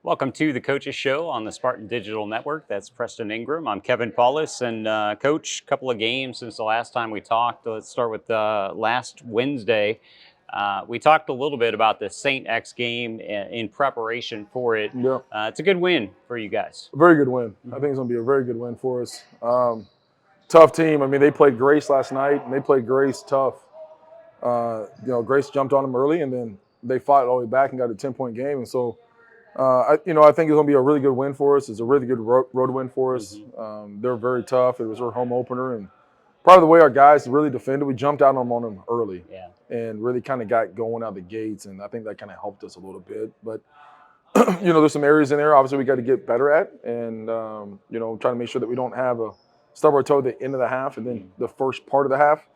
Welcome to the Coaches Show on the Spartan Digital Network. That's Preston Ingram. I'm Kevin Paulus. And Coach, a couple of games since the last time we talked. Let's start with last Wednesday. We talked a little bit about the St. X game in preparation for it. Yeah. It's a good win for you guys. A very good win. I think it's going to be a very good win for us. Tough team. I mean, they played Grace last night, and they played Grace tough. Grace jumped on them early, and then they fought all the way back and got a 10-point game. And so, I think it's going to be a really good win for us. It's a really good road win for us. They're very tough. It was our home opener, and part of the way our guys really defended, we jumped out on them early, and really kind of got going out the gates, and I think that kind of helped us a little bit. But there's some areas in there obviously we got to get better at, and trying to make sure that we don't have a stub our toe at the end of the half and then the first part of the half.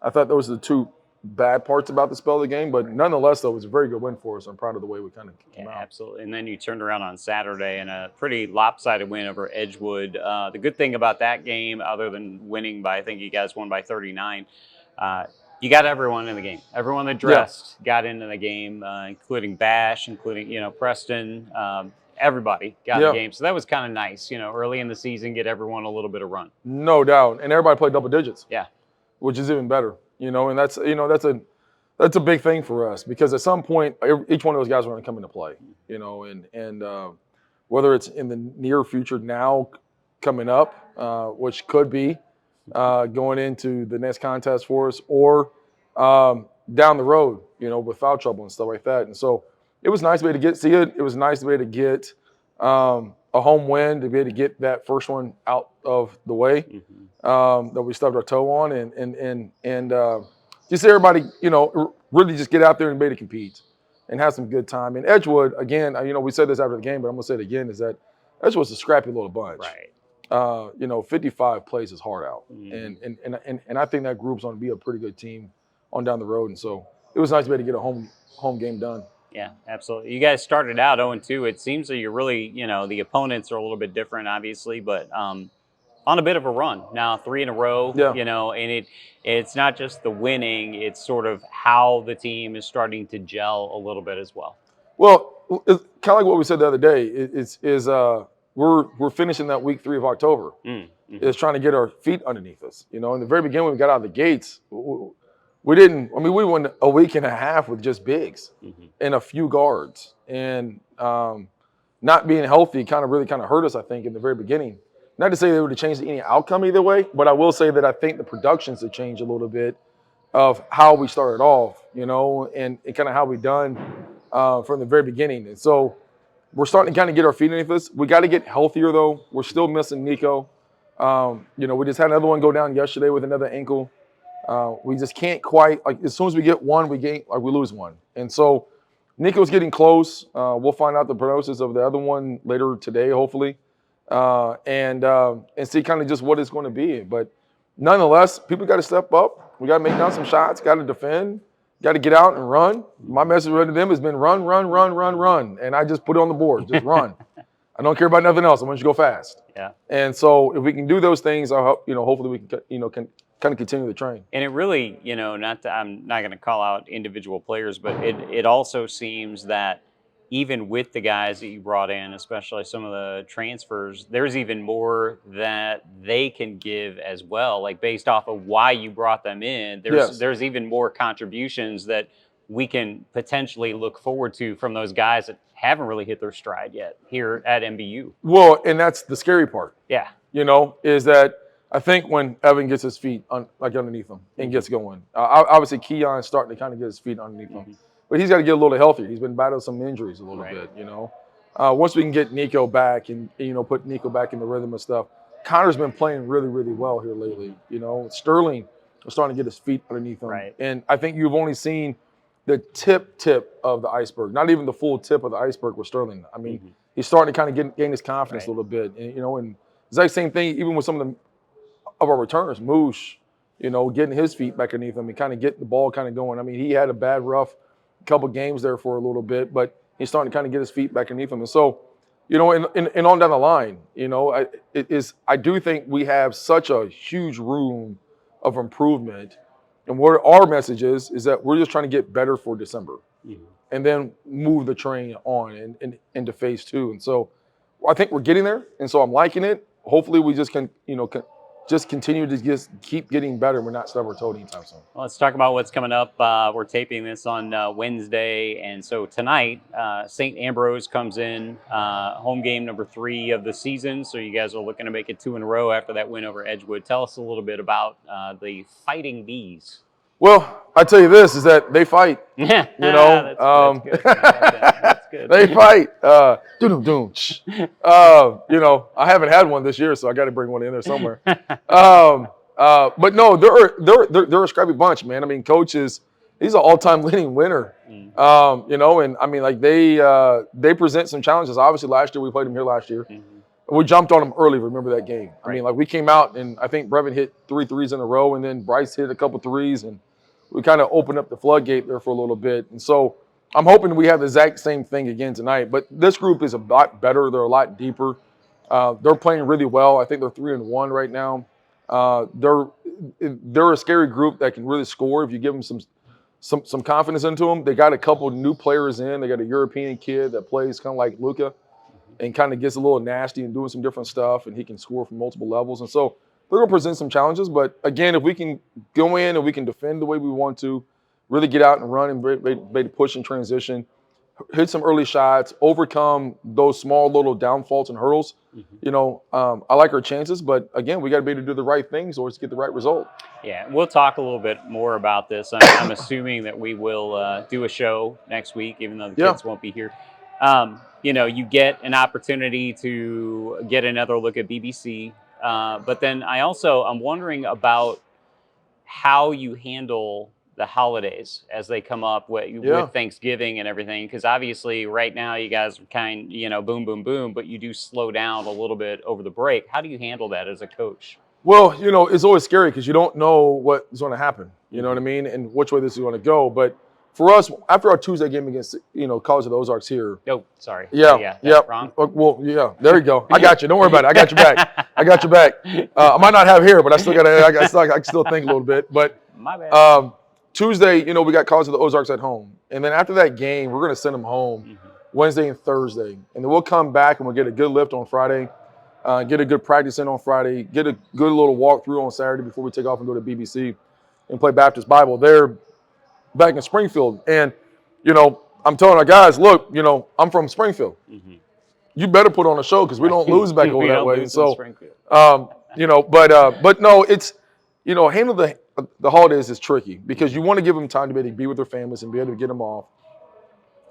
I thought those were the two bad parts about the spell of the game, but nonetheless, though, it was a very good win for us. I'm proud of the way we kind of came out. Absolutely. And then you turned around on Saturday in a pretty lopsided win over Edgewood. The good thing about that game, other than winning by, I think you guys won by 39, you got everyone in the game. Everyone that dressed got into the game, including Bash, including, Preston. Everybody got in the game. So that was kind of nice, early in the season, get everyone a little bit of run. No doubt. And everybody played double digits. Yeah. Which is even better. And that's a big thing for us, because at some point each one of those guys are going to come into play, and whether it's in the near future now coming up, which could be going into the next contest for us, or down the road, with foul trouble and stuff like that. And so it was nice to be able to see it. It was nice to be able to get a home win, to be able to get that first one out of the way that we stubbed our toe on, and just everybody, really just get out there and be able to compete and have some good time. And Edgewood, again, we said this after the game, but I'm gonna say it again, is that Edgewood's a scrappy little bunch. Right. 55 plays is hard out, and I think that group's going to be a pretty good team on down the road. And so it was nice to be able to get a home game done. Yeah, absolutely. You guys started out 0-2. It seems that you're really, the opponents are a little bit different, obviously, but on a bit of a run now, 3 in a row. And it's not just the winning; it's sort of how the team is starting to gel a little bit as well. Well, it's kind of like what we said the other day. We're finishing that week 3 of October. Is trying to get our feet underneath us. In the very beginning when we got out of the gates, we didn't. I mean, we went a week and a half with just bigs and a few guards, and not being healthy really hurt us, I think, in the very beginning. Not to say they would have changed any outcome either way, but I will say that I think the productions have changed a little bit of how we started off, and kind of how we done from the very beginning. And so we're starting to kind of get our feet underneath us. We got to get healthier, though. We're still missing Nico. We just had another one go down yesterday with another ankle. We just can't quite, as soon as we get one, we lose one. And so Nico's getting close. We'll find out the prognosis of the other one later today, hopefully, and see kind of just what it's going to be. But nonetheless, people got to step up. We got to make down some shots, got to defend, got to get out and run. My message to them has been run. And I just put it on the board, just run. I don't care about nothing else. I want you to go fast. Yeah. And so if we can do those things, hopefully we can kind of continue the train. And it really, I'm not going to call out individual players, but it also seems that even with the guys that you brought in, especially some of the transfers, there's even more that they can give as well. Like based off of why you brought them in, there's even more contributions that we can potentially look forward to from those guys that haven't really hit their stride yet here at MBU. Well, and that's the scary part. Yeah. Is that I think when Evan gets his feet underneath him and gets going, obviously Keon's starting to kind of get his feet underneath him, but he's got to get a little healthier. He's been battling some injuries a little bit, Once we can get Nico back and put Nico back in the rhythm of stuff, Connor's been playing really, really well here lately. Sterling is starting to get his feet underneath him, and I think you've only seen the tip of the iceberg, not even the full tip of the iceberg with Sterling. I mean, he's starting to kind of gain his confidence a little bit, and and it's like the same thing even with some of our returners. Moosh, getting his feet back underneath him and kind of getting the ball kind of going. I mean, he had a bad rough couple games there for a little bit, but he's starting to kind of get his feet back underneath him. And so, and on down the line, I do think we have such a huge room of improvement And what our message is that we're just trying to get better for December, Mm-hmm. and then move the train on and into phase 2. And so I think we're getting there, and so I'm liking it. Hopefully, we just can just continue to just keep getting better. We're not stub our toe anytime soon. Well, let's talk about what's coming up. We're taping this on Wednesday, and so tonight, St. Ambrose comes in, home game number 3 of the season. So you guys are looking to make it 2 in a row after that win over Edgewood. Tell us a little bit about the Fighting Bees. Well, I tell you this is that they fight. Yeah, That's good. I like that. That's good. They fight. I haven't had one this year, so I got to bring one in there somewhere. But no, they're a scrappy bunch, man. I mean, he's an all-time leading winner. And I mean, like they present some challenges. Obviously, last year we played them here last year. Mm-hmm. We jumped on them early. Remember that game? Right. I mean, like we came out and I think Brevin hit 3 threes in a row, and then Bryce hit a couple threes, and we kind of opened up the floodgate there for a little bit. And so I'm hoping we have the exact same thing again tonight. But this group is a lot better. They're a lot deeper. They're playing really well. I think they're 3-1 right now. They're a scary group that can really score if you give them some confidence into them. They got a couple new players in. They got a European kid that plays kind of like Luka and kind of gets a little nasty and doing some different stuff, and he can score from multiple levels. And so they're going to present some challenges. But, again, if we can go in and we can defend the way we want to, really get out and run and push and transition, hit some early shots, overcome those small little downfalls and hurdles, I like our chances. But, again, we got to be able to do the right things or to get the right result. Yeah, we'll talk a little bit more about this. I'm assuming that we will do a show next week, even though the kids won't be here. You get an opportunity to get another look at BBC. But then I'm wondering about how you handle the holidays as they come up with Thanksgiving and everything. Because obviously right now you guys are boom, boom, boom, but you do slow down a little bit over the break. How do you handle that as a coach? Well, it's always scary because you don't know what's going to happen. You know what I mean? And which way this is going to go. But for us, after our Tuesday game against, College of the Ozarks here. Oh, sorry. Yeah. Wrong. Well, yeah. There you go. I got you. Don't worry about it. I got your back. I might not have hair, but I can still think a little bit. But my bad. Tuesday, we got College of the Ozarks at home. And then after that game, we're going to send them home Wednesday and Thursday. And then we'll come back and we'll get a good lift on Friday, get a good practice in on Friday, get a good little walkthrough on Saturday before we take off and go to BBC and play Baptist Bible. They're back in Springfield. And, I'm telling our guys, look, I'm from Springfield. Mm-hmm. You better put on a show because we don't lose back over that way. So, but no, it's, handle the holidays is tricky because you want to give them time to be able to be with their families and be able to get them off.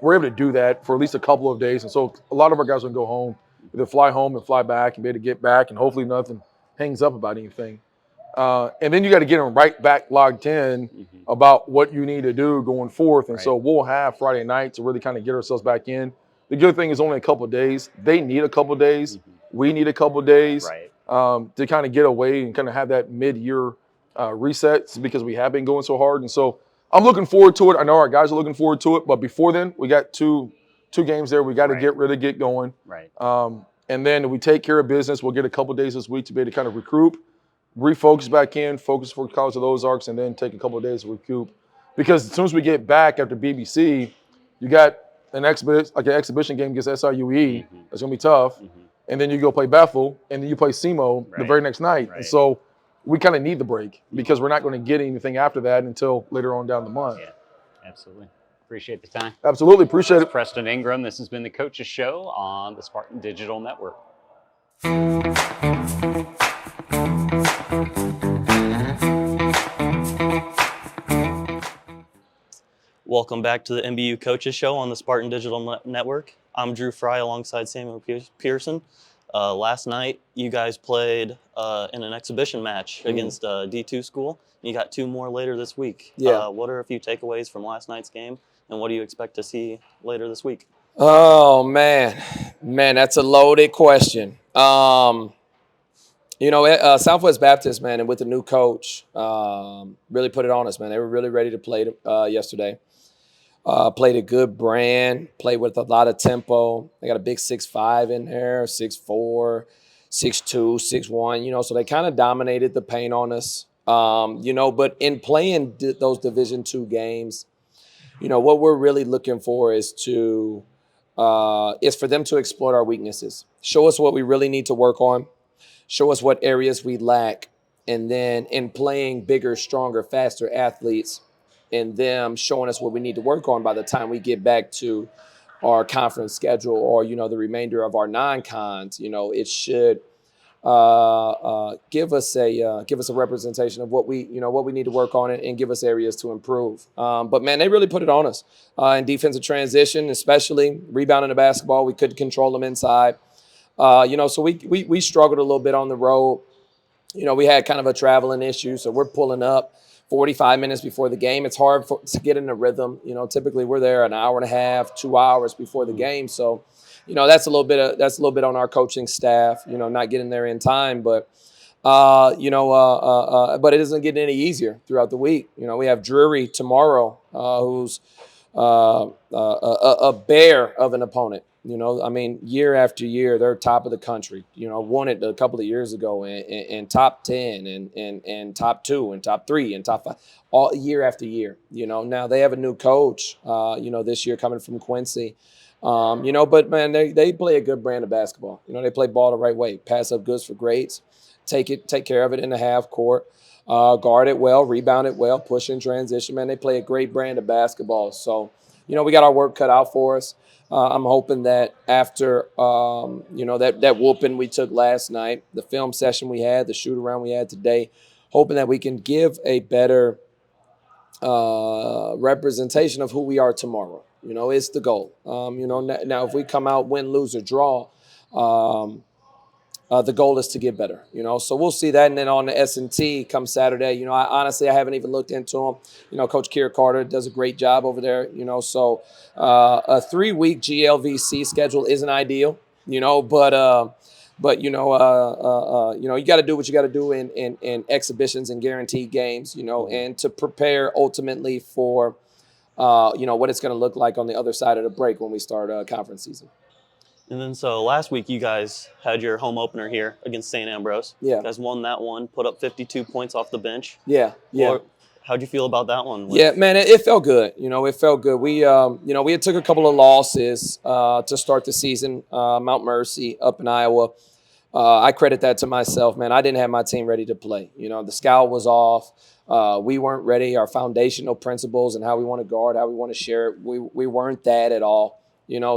We're able to do that for at least a couple of days. And so a lot of our guys will go home, either fly home and fly back and be able to get back, and hopefully nothing hangs up about anything. And then you got to get them right back logged in about what you need to do going forth. And so we'll have Friday night to really kind of get ourselves back in. The good thing is only a couple of days. They need a couple of days. We need a couple of days to kind of get away and kind of have that mid-year resets because we have been going so hard. And so I'm looking forward to it. I know our guys are looking forward to it. But before then, we got two games there. We got to get going. Right. And then if we take care of business, we'll get a couple of days this week to be able to kind of recoup, refocus back in, focus for College of the Ozarks, and then take a couple of days to recoup. Because as soon as we get back after BBC, you got an exhibition game against SIUE. That's going to be tough. And then you go play Bethel, and then you play SEMO the very next night. And so we kind of need the break because we're not going to get anything after that until later on down the month. Yeah, absolutely. Appreciate the time. Absolutely. Appreciate it. Preston Ingram. This has been the Coach's Show on the Spartan Digital Network. Welcome back to the MBU Coaches Show on the Spartan Digital Network. I'm Drew Frey alongside Samuel Pearson. Last night, you guys played in an exhibition match against a D2 school. You got 2 more later this week. Yeah. What are a few takeaways from last night's game, and what do you expect to see later this week? Oh, man, that's a loaded question. Southwest Baptist, man, and with the new coach, really put it on us, man. They were really ready to play yesterday. Played a good brand, played with a lot of tempo. They got a big 6'5" in there, 6'4", 6'2", 6'1", so they kind of dominated the paint on us. But in playing those Division II games, what we're really looking for is for them to exploit our weaknesses, show us what we really need to work on, show us what areas we lack, and then in playing bigger, stronger, faster athletes, and them showing us what we need to work on by the time we get back to our conference schedule or the remainder of our non-cons, it should give us a representation of what we need to work on and give us areas to improve. But man, they really put it on us in defensive transition, especially rebounding the basketball. We couldn't control them inside. So we struggled a little bit on the road. We had kind of a traveling issue, so we're pulling up 45 minutes before the game. It's hard to get in a rhythm. Typically we're there an hour and a half, 2 hours before the game. So, that's a little bit on our coaching staff. Not getting there in time, but but it doesn't get any easier throughout the week. We have Drury tomorrow, who's a bear of an opponent. Year after year, they're top of the country. Won it a couple of years ago and top 10 and top 2 and top 3 and top 5 all year after year. Now they have a new coach, this year coming from Quincy. But man, they play a good brand of basketball. They play ball the right way, pass up goods for greats, take care of it in the half court, guard it well, rebound it well, push in transition. Man, they play a great brand of basketball. So, we got our work cut out for us. I'm hoping that after, that whooping we took last night, the film session we had, the shoot around we had today, hoping that we can give a better representation of who we are tomorrow. It's the goal. Now if we come out, win, lose, or draw, the goal is to get better, so we'll see that. And then on the S&T come Saturday, I haven't even looked into them. Coach Kier Carter does a great job over there, so a 3-week GLVC schedule isn't ideal, but you got to do what you got to do in exhibitions and guaranteed games, and to prepare ultimately for, what it's going to look like on the other side of the break when we start conference season. And then so last week you guys had your home opener here against St. Ambrose. Yeah. You guys won that one, put up 52 points off the bench. Yeah. How'd you feel about that one? Yeah, man, it felt good. It felt good. We had took a couple of losses to start the season. Mount Mercy up in Iowa. I credit that to myself, man. I didn't have my team ready to play. The scout was off. We weren't ready. Our foundational principles and how we want to guard, how we want to share it, we weren't that at all.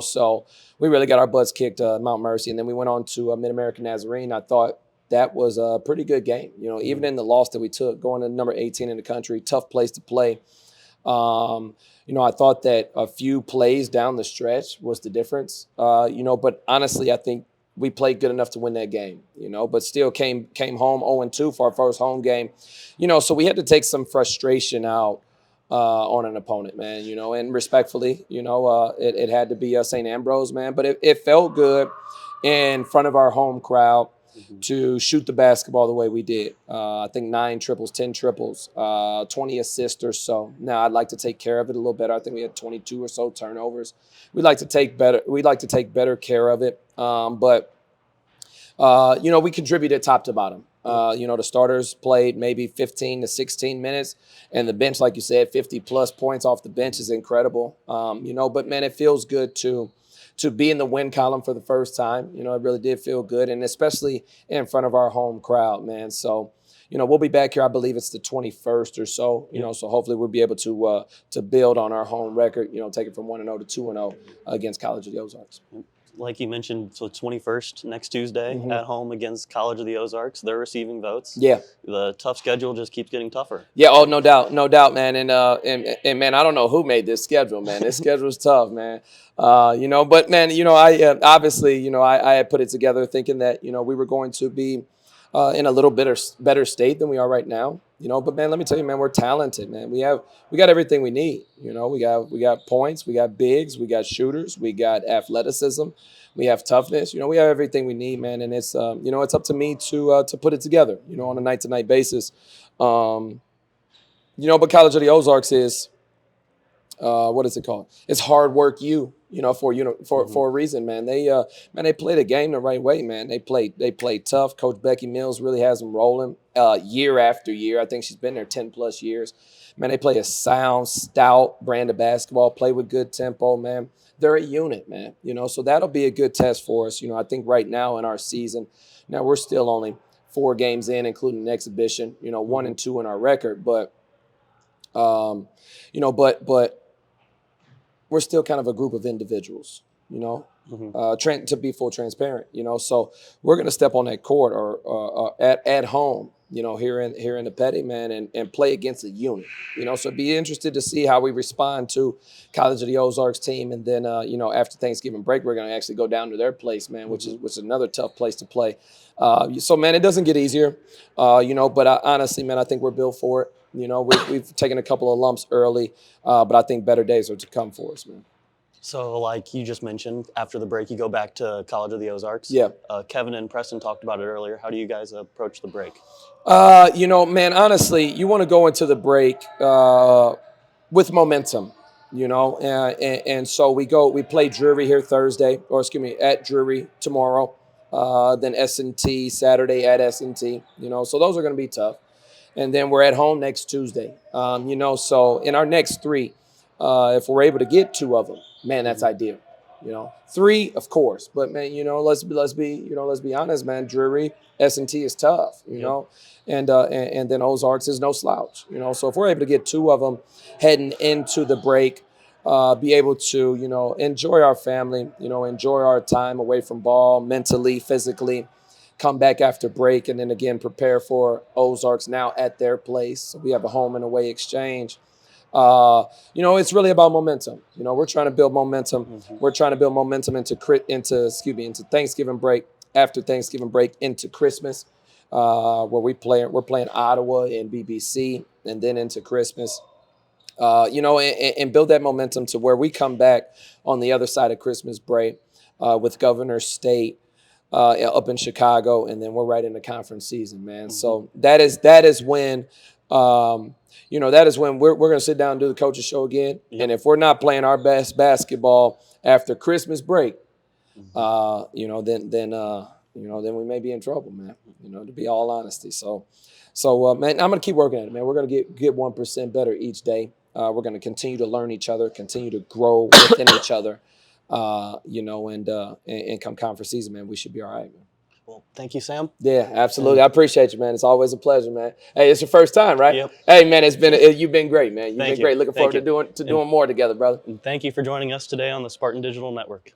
So we really got our butts kicked at Mount Mercy. And then we went on to Mid-American Nazarene. I thought that was a pretty good game. Even in the loss that we took, going to number 18 in the country, tough place to play. I thought that a few plays down the stretch was the difference. But honestly, I think we played good enough to win that game, but still came home 0-2 for our first home game. So we had to take some frustration out on an opponent, man, and respectfully, it had to be St. Ambrose, man, but it felt good in front of our home crowd to shoot the basketball the way we did. I think 9 triples, 10 triples, 20 assists or so. Now I'd like to take care of it a little better. I think we had 22 or so turnovers. We'd like to take better care of it. But we contributed top to bottom. The starters played maybe 15 to 16 minutes, and the bench, like you said, 50-plus points off the bench is incredible. But, man, it feels good to be in the win column for the first time. It really did feel good, and especially in front of our home crowd, man. So, we'll be back here. I believe it's the 21st or so. So hopefully we'll be able to build on our home record. Take it from 1-0 to 2-0 against College of the Ozarks. Like you mentioned, so 21st next Tuesday at home against College of the Ozarks. They're receiving votes. Yeah. The tough schedule just keeps getting tougher. Yeah. Oh, no doubt, man. And man, I don't know who made this schedule, man. This schedule is tough, man. But man, I obviously, I had put it together thinking that, we were going to be in a little better state than we are right now. But man, let me tell you, man, we're talented, man. We got everything we need. We got points, we got bigs, we got shooters, we got athleticism, we have toughness. We have everything we need, man. And it's it's up to me to put it together, on a night-to-night basis. But College of the Ozarks is what is it called? It's hard work for a reason, man. They play the game the right way, man. They play tough. Coach Becky Mills really has them rolling. year after year. I think she's been there 10 plus years. Man, they play a sound, stout brand of basketball, play with good tempo, man. They're a unit, man, so that'll be a good test for us. I think right now in our season, now we're still only 4 games in, including an exhibition, 1-2 in our record, but, but we're still kind of a group of individuals, to be full transparent, so we're going to step on that court or at home, here in the Petty, man, and play against a unit, so be interested to see how we respond to College of the Ozarks team. And then, after Thanksgiving break, we're going to actually go down to their place, man, which is another tough place to play. So, man, it doesn't get easier, but honestly, man, I think we're built for it. We've taken a couple of lumps early, but I think better days are to come for us, man. So, like you just mentioned, after the break, you go back to College of the Ozarks. Yeah. Kevin and Preston talked about it earlier. How do you guys approach the break? Man, honestly, you want to go into the break with momentum, and so we play Drury here Thursday, at Drury tomorrow, then S&T Saturday at S&T, so those are going to be tough. And then we're at home next Tuesday, so in our next 3, if we're able to get 2 of them, man, that's ideal. 3, of course, but man, let's be honest, man. Drury, S&T is tough, and then Ozarks is no slouch, So if we're able to get 2 of them heading into the break, be able to enjoy our family, enjoy our time away from ball, mentally, physically, come back after break, and then again prepare for Ozarks now at their place. So we have a home and away exchange. It's really about momentum. We're trying to build momentum. Mm-hmm. We're trying to build momentum into Thanksgiving break, after Thanksgiving break into Christmas, where we're playing Ottawa and BBC, and then into Christmas. And build that momentum to where we come back on the other side of Christmas break with Governor State up in Chicago, and then we're right in the conference season, man. Mm-hmm. So that is when. That is when we're going to sit down and do the coaches show again. Yep. And if we're not playing our best basketball after Christmas break, mm-hmm. Then we may be in trouble, man. To be all honesty. So man, I'm going to keep working at it, man. We're going to get 1% better each day. We're going to continue to learn each other, continue to grow within each other, and come conference season, man, we should be all right, man. Well, thank you, Sam. Yeah, absolutely. I appreciate you, man. It's always a pleasure, man. Hey, it's your first time, right? Yep. Hey, man, you've been great, man. You've been great. Looking forward to doing more together, brother. And thank you for joining us today on the Spartan Digital Network.